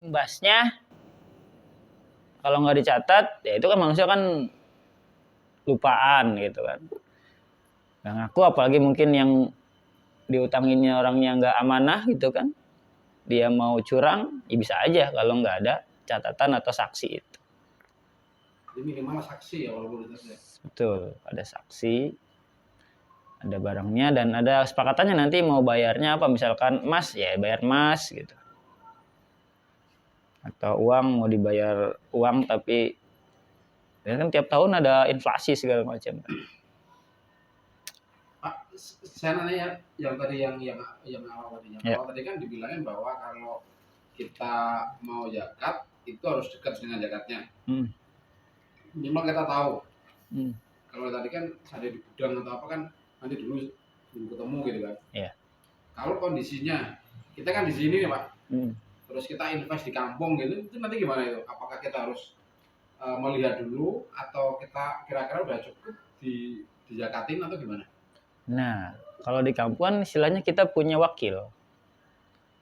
imbasnya kalau nggak dicatat, ya itu kan manusia kan lupaan gitu kan. Nggak ngaku, apalagi mungkin yang diutanginnya orangnya nggak amanah gitu kan. Dia mau curang, ya bisa aja kalau nggak ada catatan atau saksi itu. Jadi minimal saksi ya walaupun itu. Betul, ada saksi, ada barangnya, dan ada kesepakatannya nanti mau bayarnya apa. Misalkan emas, ya bayar emas gitu. Atau uang, mau dibayar uang tapi ya kan tiap tahun ada inflasi segala macam. Pak, saya nanya yang tadi yang awal tadi. Yang Ya. awal tadi kan dibilangin bahwa kalau kita mau zakat itu harus dekat dengan zakatnya. Minimal kita tahu. Kalau tadi kan ada di gudang atau apa kan nanti dulu ketemu gitu kan. Iya. Kalau kondisinya kita kan di sini nih Pak. Terus kita invest di kampung gitu, itu nanti gimana itu? Apakah kita harus melihat dulu atau kita kira-kira udah cukup dijakatin atau gimana? Nah, kalau di kampung istilahnya kita punya wakil.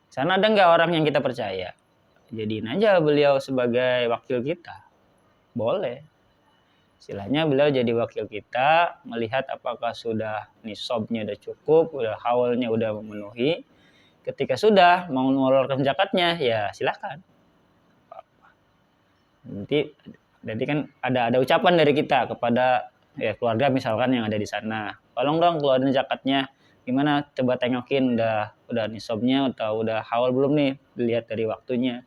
Sana ada nggak orang yang kita percaya? Jadiin aja beliau sebagai wakil kita. Boleh. Istilahnya beliau jadi wakil kita, melihat apakah sudah nisabnya udah cukup, udah haulnya udah memenuhi. Ketika sudah mau mengeluarkan zakatnya, ya silakan. Nanti kan ada ucapan dari kita kepada ya keluarga misalkan yang ada di sana. Tolong dong keluarin zakatnya. Gimana? Coba tengokin udah nisabnya atau udah haul belum nih? Dilihat dari waktunya.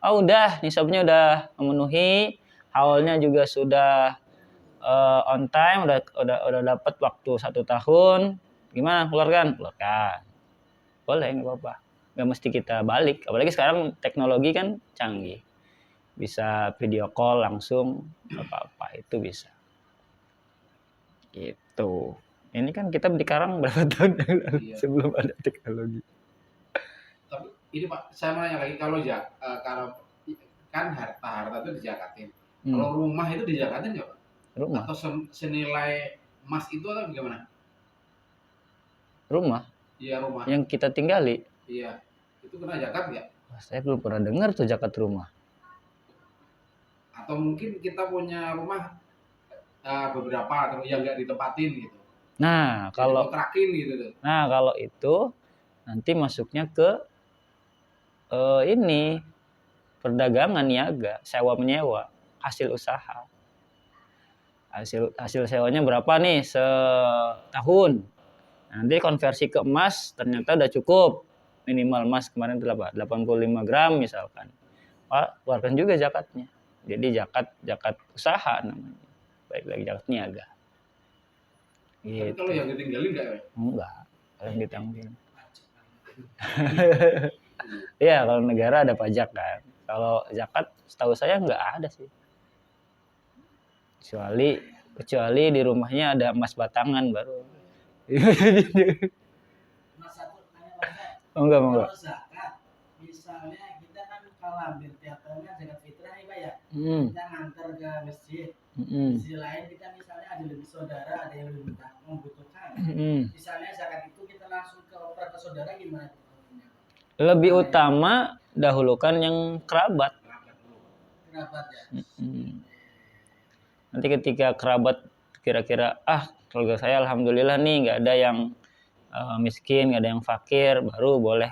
Oh udah, nisabnya udah memenuhi, haulnya juga sudah on time, udah dapat waktu 1 tahun. Gimana? Keluarkan? Boleh, nggak apa-apa. Nggak mesti kita balik. Apalagi sekarang teknologi kan canggih. Bisa video call langsung, apa-apa itu bisa. Gitu. Ini kan kita di Karang berapa tahun yang lalu sebelum ada teknologi. Tapi ini Pak, saya mau nanya lagi kalau kan harta itu dijakatin. Kalau rumah itu dijakatin nggak Pak? Rumah. Atau senilai emas itu atau bagaimana? Rumah? Iya rumah. Yang kita tinggali? Iya. Itu kena zakat nggak? Saya belum pernah dengar tuh zakat rumah. Atau mungkin kita punya rumah beberapa atau yang nggak ditempatin gitu. Nah, kalau kontrakin gitu tuh. Nah, kalau itu nanti masuknya ke ini perdagangan niaga, sewa menyewa, hasil usaha. Hasil sewanya berapa nih setahun? Nanti konversi ke emas ternyata udah cukup. Minimal emas kemarin berapa? 85 gram misalkan. Pak, keluarkan juga zakatnya. Jadi zakat usaha namanya. Baik lagi zakat niaga. Gitu. Tapi kalau yang ditinggalin enggak ya? Enggak, kalau yang ditinggalin. Iya, kalau negara ada pajak kan. Kalau zakat setahu saya enggak ada sih. Kecuali di rumahnya ada emas batangan baru. Enggak. Kalau zakat, misalnya kita kan kalau ambil tiap tahun kan zakat fitrah nih Pak ya, kita ngantar ke masjid. Di sisi lain kita misalnya ada lebih saudara, ada yang lebih membutuhkan. Misalnya zakat itu kita langsung ke oper ke saudara gimana? Lebih utama dahulukan yang kerabat. Kerabat ya. Nanti ketika kerabat kira-kira keluarga saya alhamdulillah nih nggak ada yang miskin, nggak ada yang fakir, baru boleh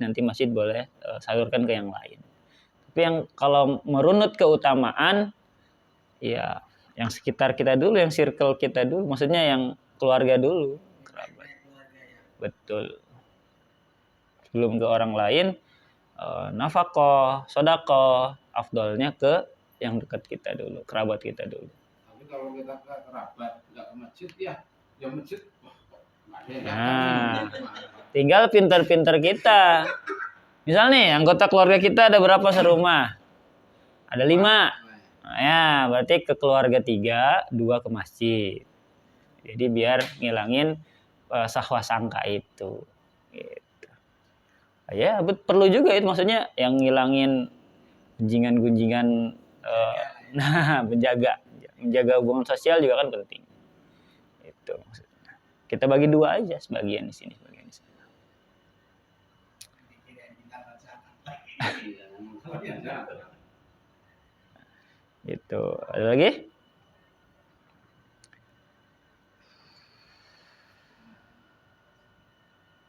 nanti masjid boleh salurkan ke yang lain. Tapi yang kalau merunut keutamaan ya yang sekitar kita dulu, yang circle kita dulu, maksudnya yang keluarga dulu, kerabat. Betul. Sebelum ke orang lain, nafaqah, sedekah, afdolnya ke yang dekat kita dulu, kerabat kita dulu. Tapi kalau kita ke kerabat nggak ke masjid ya masjid. Nah, tinggal pinter-pinter kita. Misal nih, anggota keluarga kita ada berapa serumah? Ada 5. Nah, ya, berarti ke keluarga 3, 2 ke masjid. Jadi biar ngilangin sahwa sangka itu. Gitu. Ya, perlu juga itu, maksudnya yang ngilangin gunjingan-gunjingan. Menjaga hubungan sosial juga kan penting. Itu maksudnya. Kita bagi 2 aja, sebagian di sini, sebagian di sana. Itu. Ada lagi?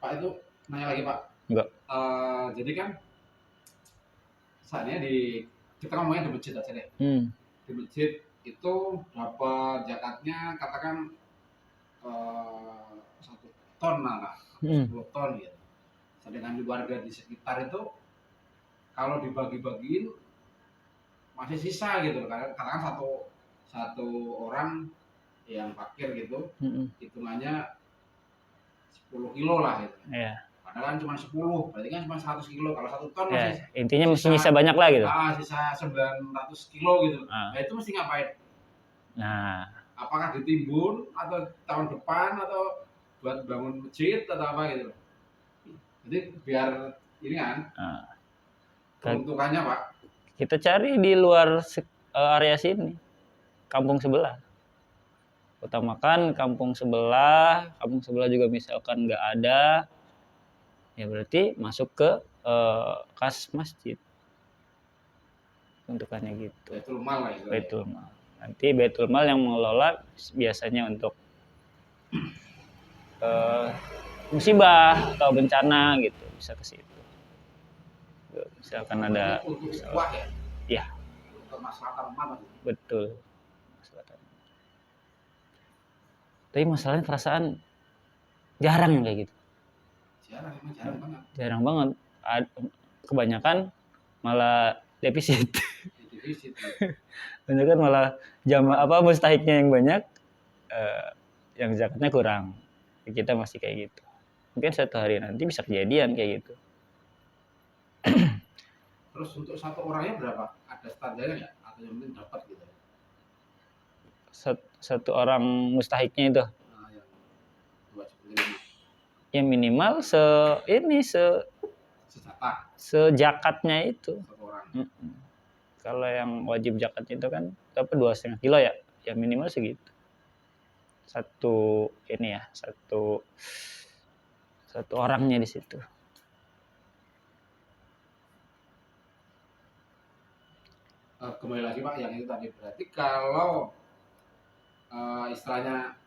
Pak, itu nanya lagi Pak. Enggak. Jadi kan saatnya kita ngomongnya di masjid aja deh. Di masjid itu dapat zakatnya katakan 1 ton lah, 10 ton gitu. Sedangkan di warga di sekitar itu kalau dibagi-bagiin masih sisa gitu. Katakan satu orang yang fakir gitu, hitungannya 10 kilo lah gitu. Iya. Padahal kan cuma 10, berarti kan cuma 100 kilo. Kalau 1 ton Ya, masih intinya mesti sisa banyak lah gitu. Sisa 900 kilo gitu. Nah itu mesti ngapain? Nah, apakah ditimbun atau tahun depan atau buat bangun masjid atau apa gitu? Jadi biar ini kan peruntukannya Pak. Kita cari di luar area sini, kampung sebelah. Utamakan kampung sebelah juga misalkan nggak ada, ya berarti masuk ke kas masjid. Untukannya gitu. Baitul Mal lah itu. Baitul Mal. Nanti Baitul Mal yang mengelola biasanya untuk musibah atau bencana gitu, bisa ke situ. Misalkan ada untuk uang ya? Iya. Untuk masalah mana? Betul. Tapi masalahnya perasaan jarang yang kayak gitu. Jarang banget. Jarang banget. Kebanyakan malah defisit. Kebanyakan malah mustahiknya yang banyak, yang zakatnya kurang. Kita masih kayak gitu. Mungkin suatu hari nanti bisa kejadian kayak gitu. Terus untuk satu orangnya berapa? Ada standarnya nggak? Atau yang penting dapat gitu? Satu orang mustahiknya itu? Nah, yang wajib menerima. Ya minimal sejakatnya itu. Satu orang. Kalau yang wajib zakatnya itu kan 2,5 kilo ya? Ya minimal segitu. Satu orangnya di situ. Kembali lagi Pak, yang itu tadi berarti kalau istilahnya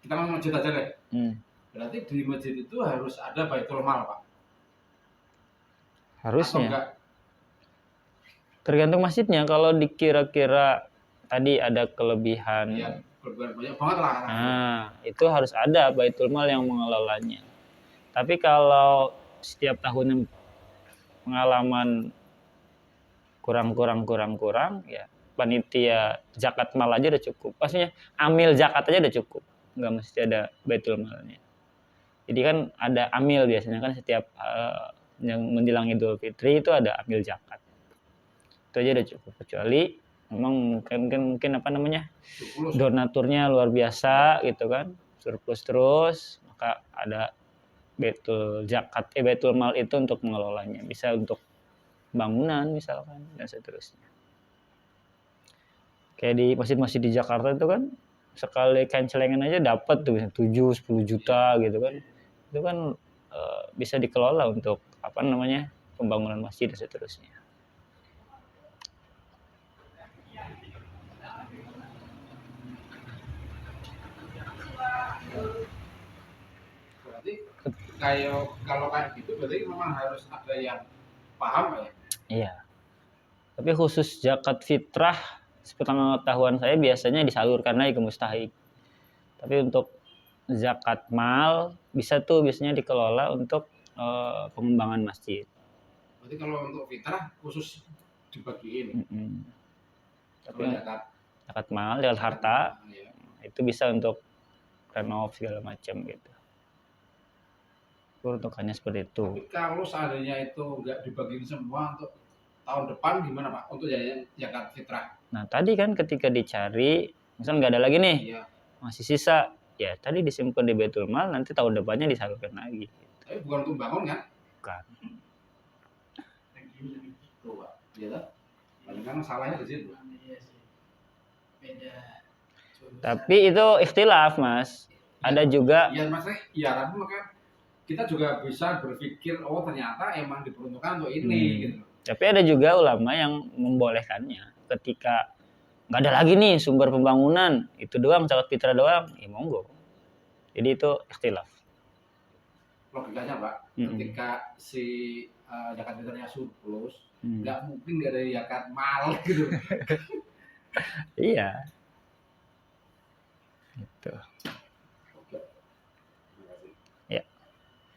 kita mau masjid aja deh. Berarti di masjid itu harus ada Baitul Mal Pak. Harusnya. Tergantung masjidnya. Kalau dikira-kira tadi ada kelebihan. Ya, kelebihan banyak banget lah. Nah, itu harus ada Baitul Mal yang mengelolanya. Tapi kalau setiap tahunnya pengalaman kurang, ya panitia zakat mal aja udah cukup. Maksudnya amil zakat aja udah cukup. Nggak mesti ada Baitul Malnya. Jadi kan ada amil biasanya kan setiap yang menjelang Idul Fitri itu ada amil zakat. Itu aja udah cukup. Kecuali memang mungkin donaturnya luar biasa gitu kan, surplus terus, maka ada Baitul Mal itu untuk mengelolanya, bisa untuk bangunan misalkan dan seterusnya. Kayak di masjid-masjid di Jakarta itu kan sekali kencelengan aja dapat tuh 7-10 juta gitu kan. Itu kan bisa dikelola untuk pembangunan masjid dan seterusnya. Berarti kalau kayak gitu berarti memang harus ada yang paham ya? Iya. Tapi khusus zakat fitrah sepengetahuan saya biasanya disalurkan lagi ke mustahik. Tapi untuk zakat mal biasanya dikelola untuk pengembangan masjid. Berarti kalau untuk fitrah khusus dibagiin. Tapi zakat mal, zakat harta itu bisa untuk renov segala macam gitu. Peruntukannya seperti itu. Tapi kalau seandainya itu nggak dibagiin semua untuk tahun depan gimana Pak? Untuk zakat fitrah. Nah tadi kan ketika dicari, misal nggak ada lagi nih, masih sisa, ya tadi disimpan di Baitul Mal, nanti tahun depannya disalurkan lagi. Tapi bukan untuk bangun kan? Bukan. Tuh Pak, iya kan masalahnya di situ. Tapi itu ikhtilaf Mas. Ada juga. Iya maksudnya, tapi makanya kita juga bisa berpikir ternyata emang diperuntukkan untuk ini gitu. Tapi ada juga ulama yang membolehkannya ketika nggak ada lagi nih sumber pembangunan, itu doang zakat fitrah doang, ya monggo. Jadi itu ikhtilaf. Logikanya Pak, ketika si zakat fitrahnya surplus, nggak mungkin nggak ada zakat mal gitu. Iya. Gitu. Oke. Terima kasih. Ya.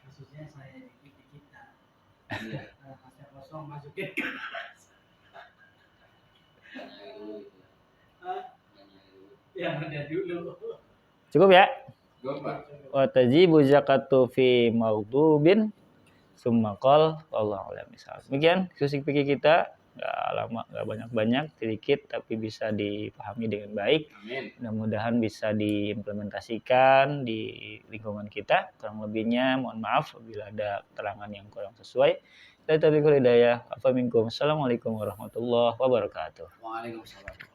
Khususnya saya di kita. Iya. Pasnya kosong masukin. Yang ada dulu. Cukup ya? Cukup Pak. Wa tajibu zakatu fi maghdubin summa qol wallahu a'lam bishawab. Demikian diskusi fikih kita, enggak lama, enggak banyak-banyak, sedikit tapi bisa dipahami dengan baik. Amin. Mudah-mudahan bisa diimplementasikan di lingkungan kita. Kurang lebihnya mohon maaf apabila ada keterangan yang kurang sesuai. Taufiq hidayah. Afa minkum. Assalamualaikum warahmatullahi wabarakatuh. Waalaikumsalam.